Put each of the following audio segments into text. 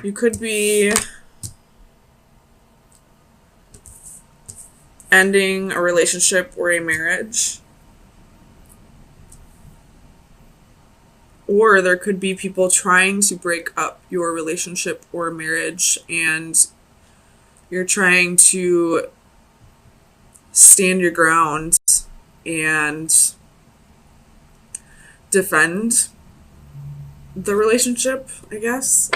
You could be ending a relationship or a marriage. Or there could be people trying to break up your relationship or marriage, and you're trying to stand your ground and defend the relationship, I guess.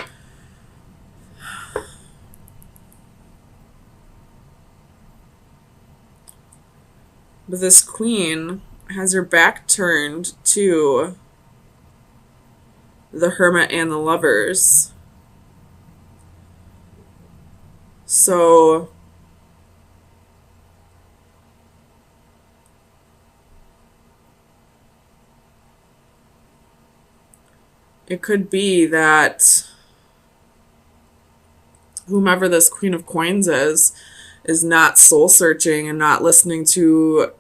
But this queen has her back turned to the Hermit and the Lovers. So it could be that whomever this Queen of Coins is not soul searching and not listening to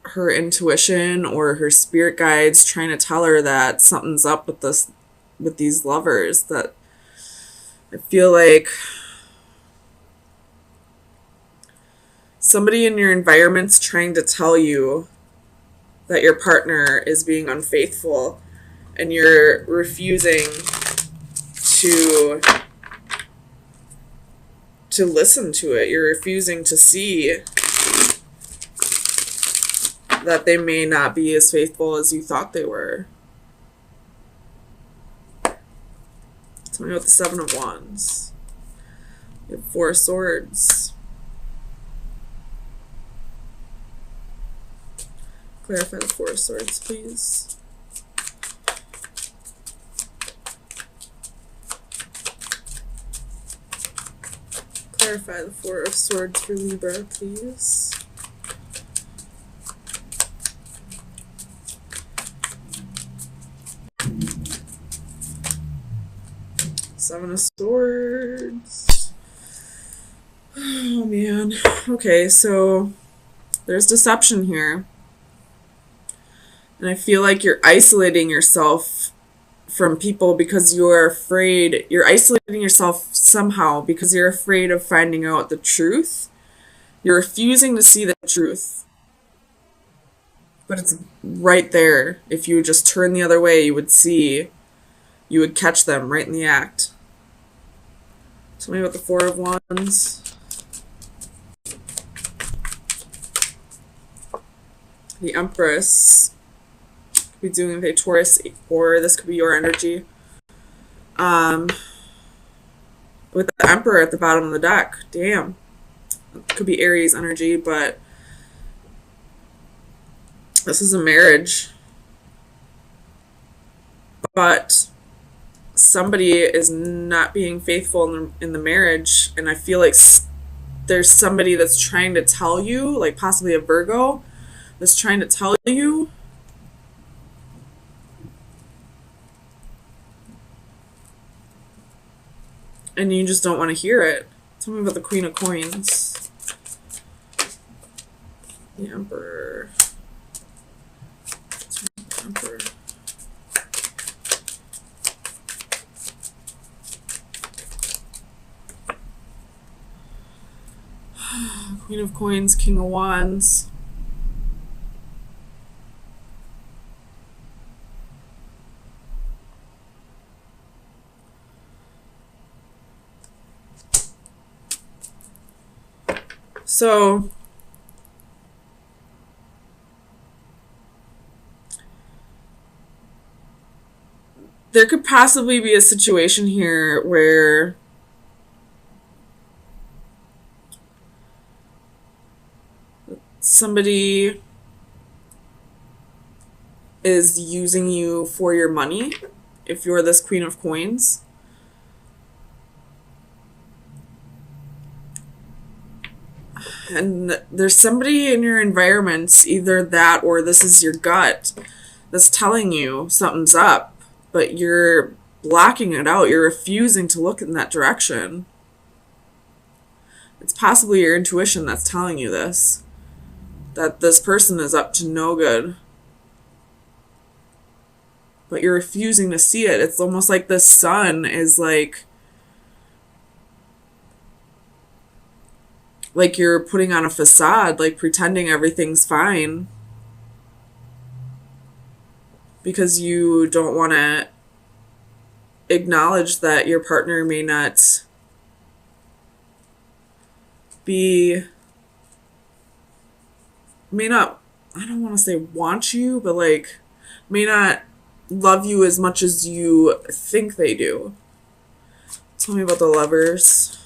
her intuition or her spirit guides trying to tell her that something's up with these lovers. That I feel like somebody in your environment's trying to tell you that your partner is being unfaithful, and you're refusing to listen to it. You're refusing to see that they may not be as faithful as you thought they were. Tell me about the Seven of Wands. You have Four of Swords. Clarify the Four of Swords, please. Clarify the Four of Swords for Libra, please. Seven of Swords. Oh, man. Okay, so there's deception here. And I feel like you're isolating yourself from people because you're afraid. You're isolating yourself somehow because you're afraid of finding out the truth. You're refusing to see the truth. But it's right there. If you would just turn the other way, you would see. You would catch them right in the act. Tell me about the Four of Wands. The Empress. Could be dealing with a Taurus, or this could be your energy. With the Emperor at the bottom of the deck. Damn. It could be Aries energy, but this is a marriage. But somebody is not being faithful in the marriage, and I feel like there's somebody that's trying to tell you, like possibly a Virgo, that's trying to tell you and you just don't want to hear it. Tell me about the Queen of Coins. The Emperor. Emperor. Queen of Coins, King of Wands. So there could possibly be a situation here where somebody is using you for your money if you're this Queen of Coins. And there's somebody in your environment, either that or this is your gut, that's telling you something's up, but you're blocking it out. You're refusing to look in that direction. It's possibly your intuition that's telling you this, that this person is up to no good. But you're refusing to see it. It's almost like the sun is like like you're putting on a facade, like pretending everything's fine because you don't want to acknowledge that your partner may not be, may not, I don't want to say want you, but like may not love you as much as you think they do. Tell me about the Lovers.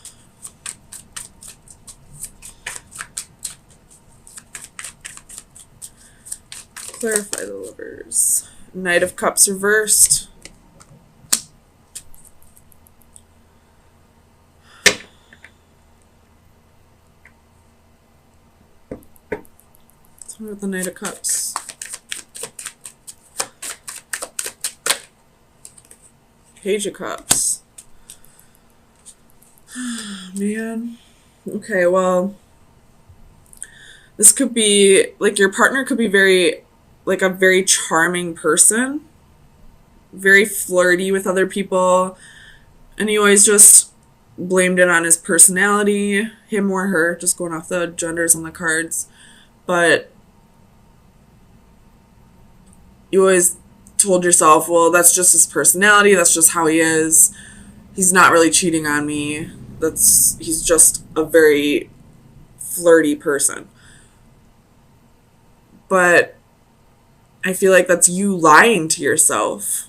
Clarify the Lovers. Knight of Cups reversed. Tell me about the Knight of Cups. Page of Cups. Man. Okay, well, this could be, like, your partner could be very, like, a very charming person, very flirty with other people, and he always just blamed it on his personality, him or her, just going off the genders on the cards. But you always told yourself, well, that's just his personality, that's just how he is. He's not really cheating on me. He's just a very flirty person. But I feel like that's you lying to yourself.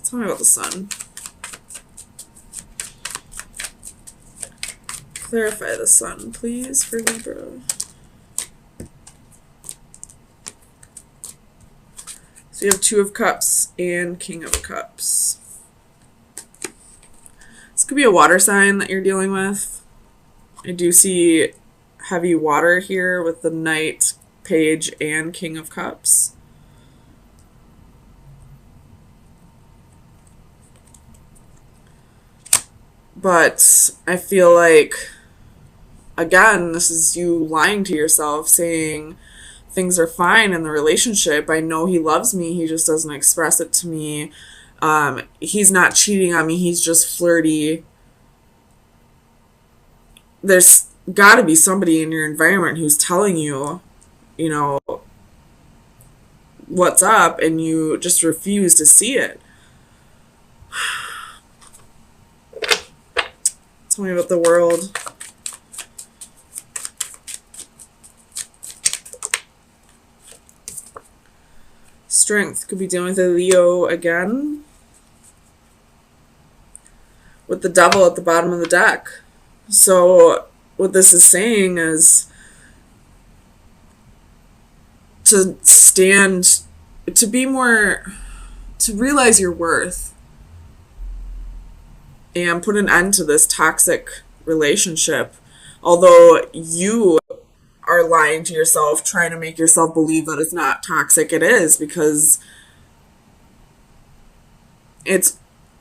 Tell me about the Sun. Clarify the Sun, please, for Libra. So you have Two of Cups and King of Cups. This could be a water sign that you're dealing with. I do see heavy water here with the Knight, Page, and King of Cups. But I feel like, again, this is you lying to yourself, saying things are fine in the relationship. I know he loves me. He just doesn't express it to me. He's not cheating on me. He's just flirty. There's got to be somebody in your environment who's telling you, you know, what's up, and you just refuse to see it. Tell me about the World. Strength. Could be dealing with a Leo again. With the Devil at the bottom of the deck. So what this is saying is to stand, to be more, to realize your worth and put an end to this toxic relationship. Although you are lying to yourself, trying to make yourself believe that it's not toxic, it is, because it's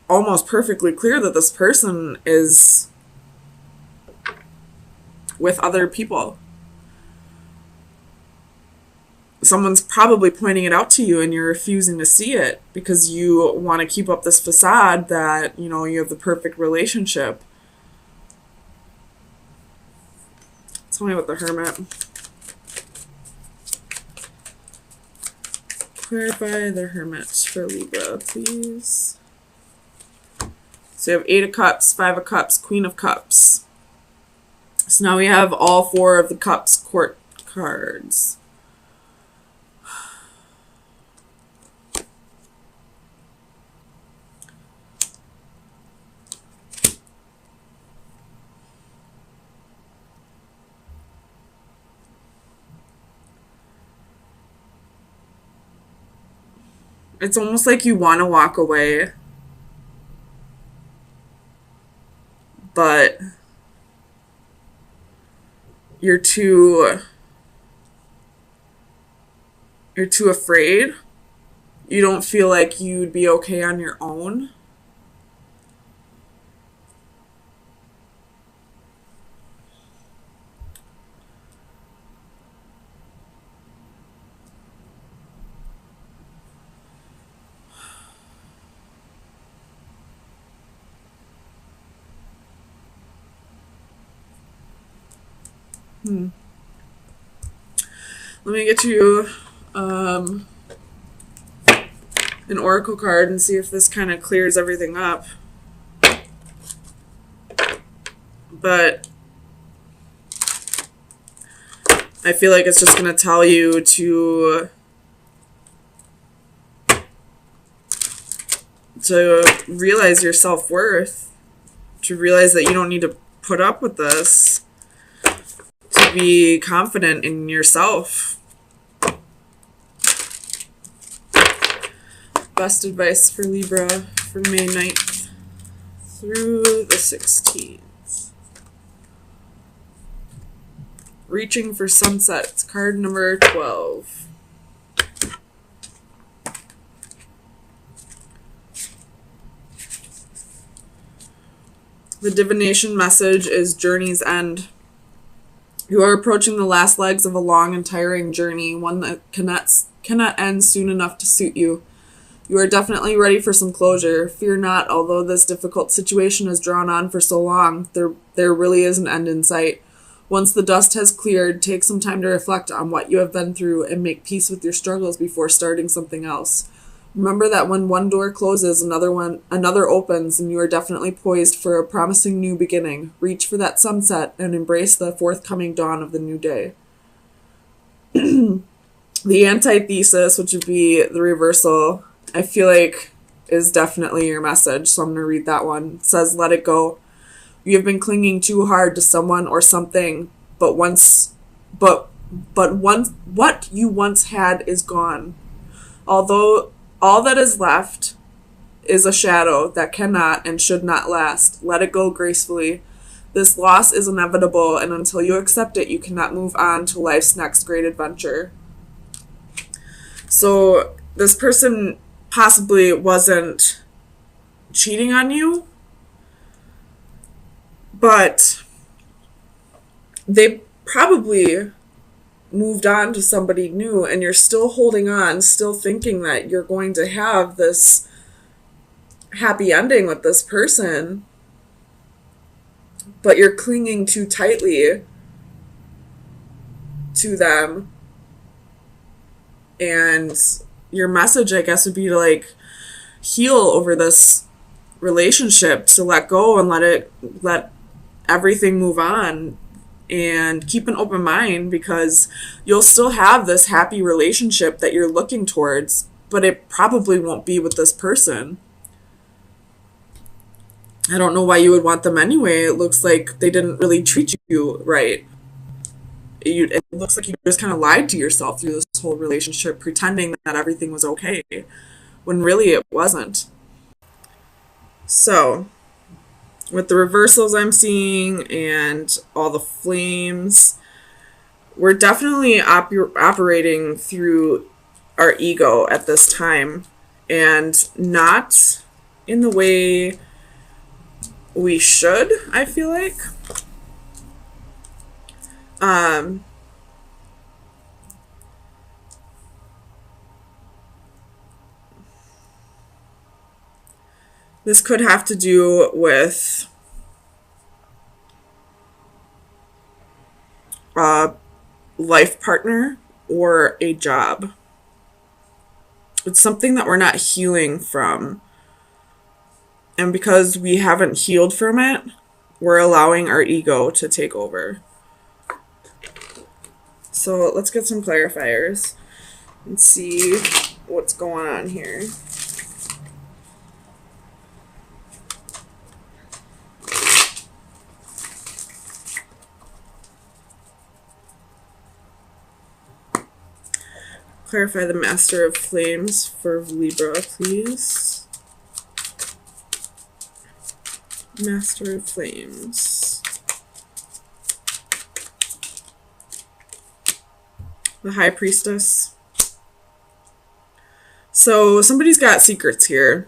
almost perfectly clear that this person is with other people. Someone's probably pointing it out to you and you're refusing to see it because you want to keep up this facade that, you know, you have the perfect relationship. Tell me about the Hermit. Clarify the Hermit for Libra, please. So you have Eight of Cups, Five of Cups, Queen of Cups. So now we have all four of the Cups court cards. It's almost like you want to walk away, but you're too afraid. You don't feel like you'd be okay on your own. Let me get you an oracle card and see if this kind of clears everything up. But I feel like it's just going to tell you to realize your self-worth, to realize that you don't need to put up with this, to be confident in yourself. Best advice for Libra for May 9th through the 16th. Reaching for Sunsets, card number 12. The divination message is journey's end. You are approaching the last legs of a long and tiring journey, one that cannot end soon enough to suit you. You are definitely ready for some closure. Fear not, although this difficult situation has drawn on for so long, there really is an end in sight. Once the dust has cleared, take some time to reflect on what you have been through and make peace with your struggles before starting something else. Remember that when one door closes, another opens, and you are definitely poised for a promising new beginning. Reach for that sunset and embrace the forthcoming dawn of the new day. The antithesis, which would be the reversal, I feel like is definitely your message, so I'm going to read that one. It says, let it go. You have been clinging too hard to someone or something, but what you once had is gone. Although all that is left is a shadow that cannot and should not last. Let it go gracefully. This loss is inevitable, and until you accept it, you cannot move on to life's next great adventure. So this person possibly wasn't cheating on you, but they probably moved on to somebody new, and you're still holding on, still thinking that you're going to have this happy ending with this person, but you're clinging too tightly to them. And your message, I guess, would be to like heal over this relationship, to let go and let everything move on, and keep an open mind, because you'll still have this happy relationship that you're looking towards, but it probably won't be with this person. I don't know why you would want them anyway. It looks like they didn't really treat you right. It looks like you just kind of lied to yourself through this whole relationship, pretending that everything was okay, when really it wasn't. So, with the reversals I'm seeing and all the flames, we're definitely operating through our ego at this time, and not in the way we should, I feel like. This could have to do with a life partner or a job. It's something that we're not healing from. And because we haven't healed from it, we're allowing our ego to take over. So let's get some clarifiers and see what's going on here. Clarify the Master of Flames for Libra, please. Master of Flames. The High Priestess. So somebody's got secrets here.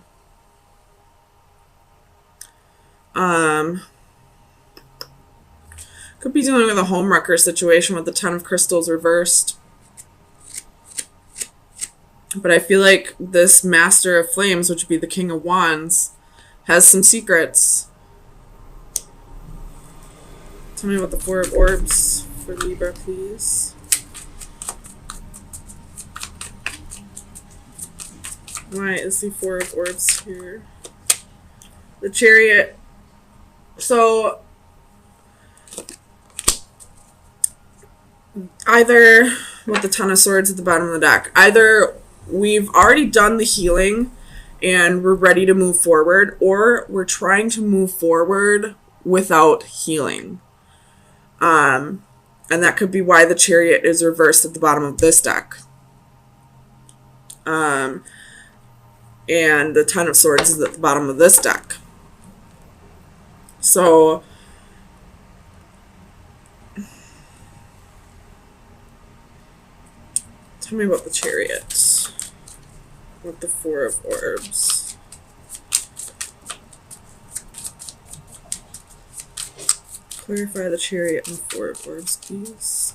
Could be dealing with a homewrecker situation with the Ten of Crystals reversed. But I feel like this Master of Flames, which would be the King of Wands, has some secrets. Tell me about the Four of Orbs for Libra, please. Why is the Four of Orbs here? The Chariot. So, either, with the Ten of Swords at the bottom of the deck, either we've already done the healing and we're ready to move forward, or we're trying to move forward without healing. And that could be why the Chariot is reversed at the bottom of this deck. And the Ten of Swords is at the bottom of this deck. So, tell me about the Chariot with the Four of Orbs. Clarify the Chariot and Four of Orbs, please.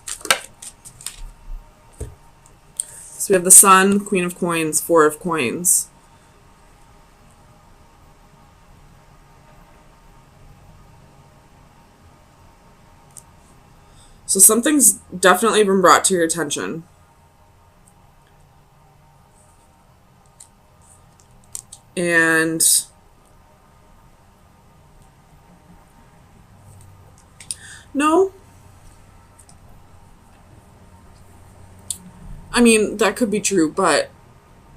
So we have the Sun, Queen of Coins, Four of Coins. So something's definitely been brought to your attention. And no, I mean, that could be true, but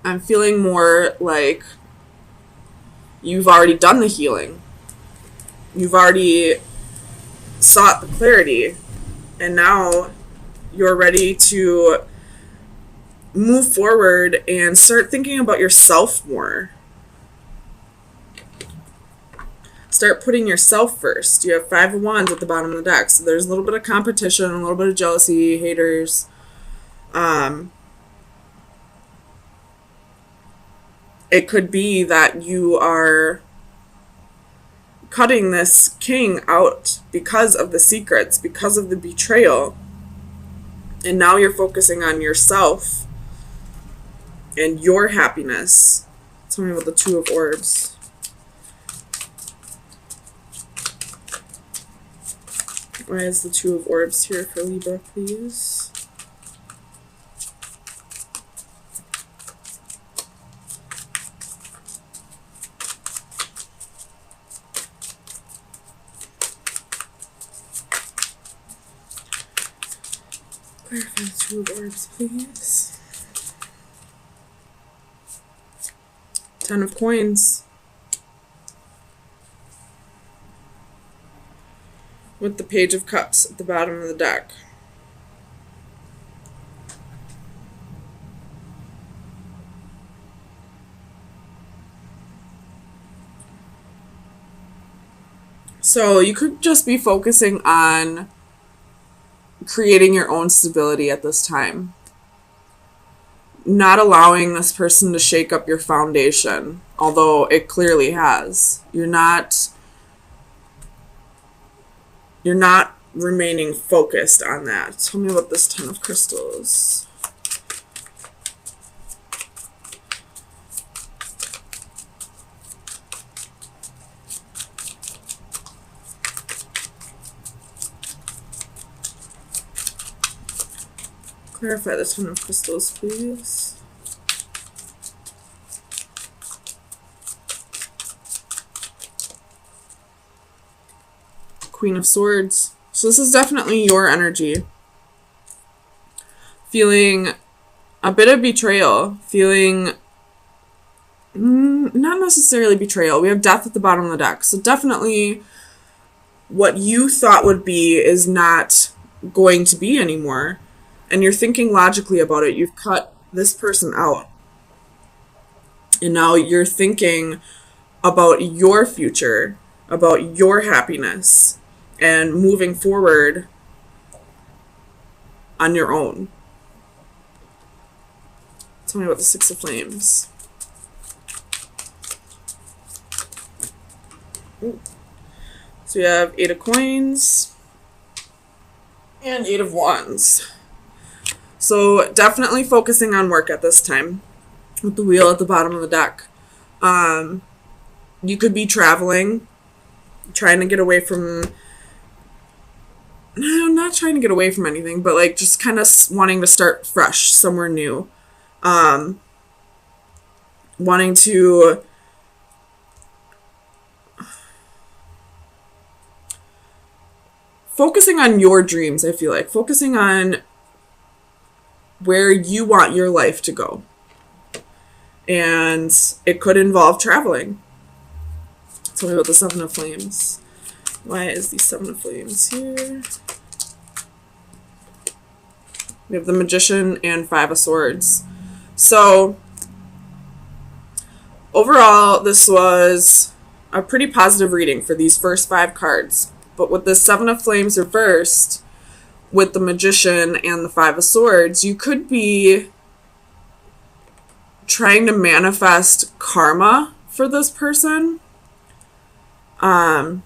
I'm feeling more like you've already done the healing. You've already sought the clarity, and now you're ready to move forward and start thinking about yourself more. Start putting yourself first. You have Five of Wands at the bottom of the deck, so there's a little bit of competition, a little bit of jealousy, haters. It could be that you are cutting this king out because of the secrets, because of the betrayal, and now you're focusing on yourself and your happiness. Tell me about the Two of Orbs. Why is the Two of Orbs here for Libra, please? Clarify the Two of Orbs, please. Ten of Coins. With the Page of Cups at the bottom of the deck. So you could just be focusing on creating your own stability at this time. Not allowing this person to shake up your foundation, although it clearly has. You're not remaining focused on that. Tell me about this Ten of Crystals. Clarify the Ten of Crystals, please. Queen of Swords. So this is definitely your energy. Feeling a bit of betrayal. Feeling not necessarily betrayal. We have Death at the bottom of the deck. So definitely what you thought would be is not going to be anymore. And you're thinking logically about it. You've cut this person out. And now you're thinking about your future, about your happiness, and moving forward on your own. Tell me about the Six of Flames. Ooh. So we have Eight of Coins and Eight of Wands. So definitely focusing on work at this time with the Wheel at the bottom of the deck. You could be traveling, trying to get away from I'm not trying to get away from anything, but like just kind of wanting to start fresh somewhere new. Wanting to focusing on your dreams, I feel like focusing on where you want your life to go. And it could involve traveling. Tell me about the Seven of Flames. Why is the Seven of Flames here? We have the Magician and Five of Swords. So, overall, this was a pretty positive reading for these first 5 cards. But with the Seven of Flames reversed, with the Magician and the Five of Swords, you could be trying to manifest karma for this person. And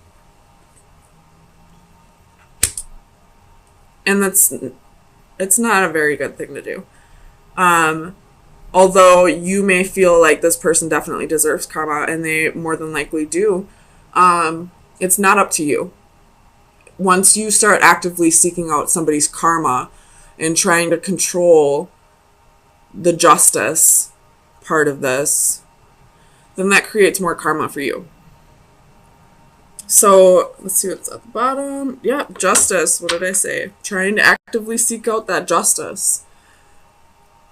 it's not a very good thing to do. Although you may feel like this person definitely deserves karma, and they more than likely do, it's not up to you. Once you start actively seeking out somebody's karma and trying to control the justice part of this, then that creates more karma for you. So let's see what's at the bottom. Yeah, justice. What did I say? Trying to actively seek out that justice.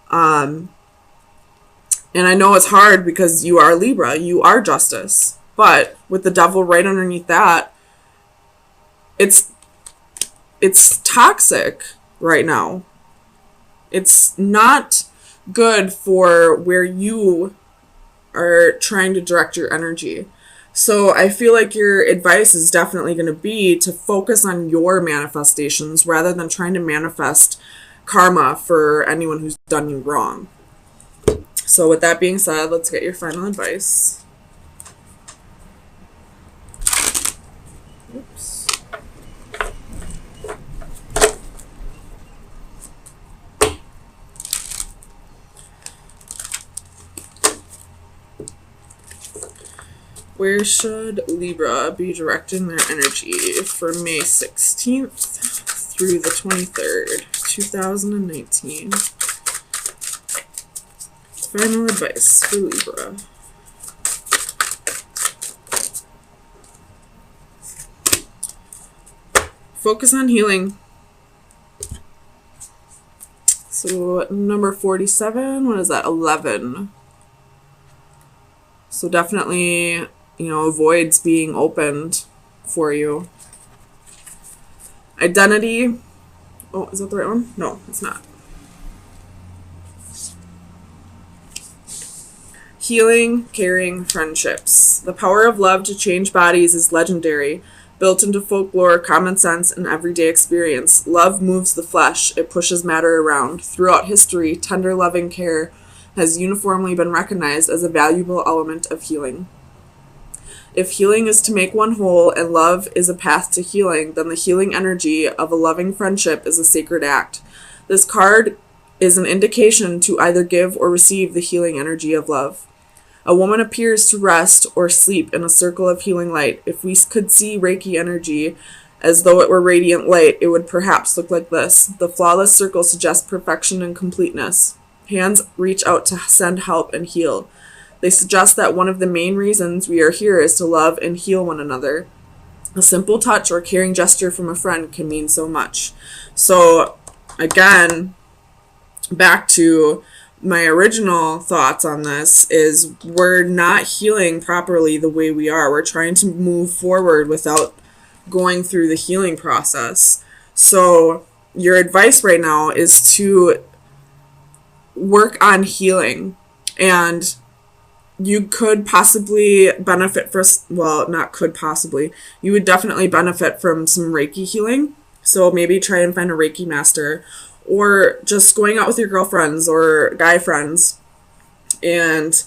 And I know it's hard because you are Libra. You are justice. But with the devil right underneath that, it's toxic right now. It's not good for where you are trying to direct your energy. So I feel like your advice is definitely going to be to focus on your manifestations rather than trying to manifest karma for anyone who's done you wrong. So with that being said, let's get your final advice. Oops. Where should Libra be directing their energy for May 16th through the 23rd, 2019? Final advice for Libra. Focus on healing. So number 47, what is that? 11. So definitely, voids being opened for you. Identity. Oh, is that the right one? No, it's not. Healing, caring, friendships. The power of love to change bodies is legendary. Built into folklore, common sense, and everyday experience, love moves the flesh. It pushes matter around. Throughout history, tender, loving care has uniformly been recognized as a valuable element of healing. If healing is to make one whole and love is a path to healing, then the healing energy of a loving friendship is a sacred act. This card is an indication to either give or receive the healing energy of love. A woman appears to rest or sleep in a circle of healing light. If we could see Reiki energy as though it were radiant light, it would perhaps look like this. The flawless circle suggests perfection and completeness. Hands reach out to send help and heal. They suggest that one of the main reasons we are here is to love and heal one another. A simple touch or caring gesture from a friend can mean so much. So, again, back to my original thoughts on this is we're not healing properly the way we are. We're trying to move forward without going through the healing process. So your advice right now is to work on healing, and you could possibly benefit you would definitely benefit from some Reiki healing. So maybe try and find a Reiki master, or just going out with your girlfriends or guy friends and,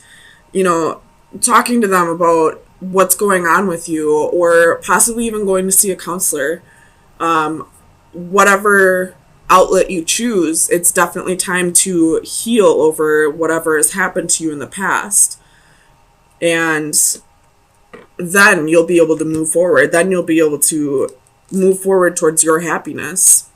talking to them about what's going on with you, or possibly even going to see a counselor. Whatever outlet you choose, it's definitely time to heal over whatever has happened to you in the past. And then you'll be able to move forward. Then you'll be able to move forward towards your happiness.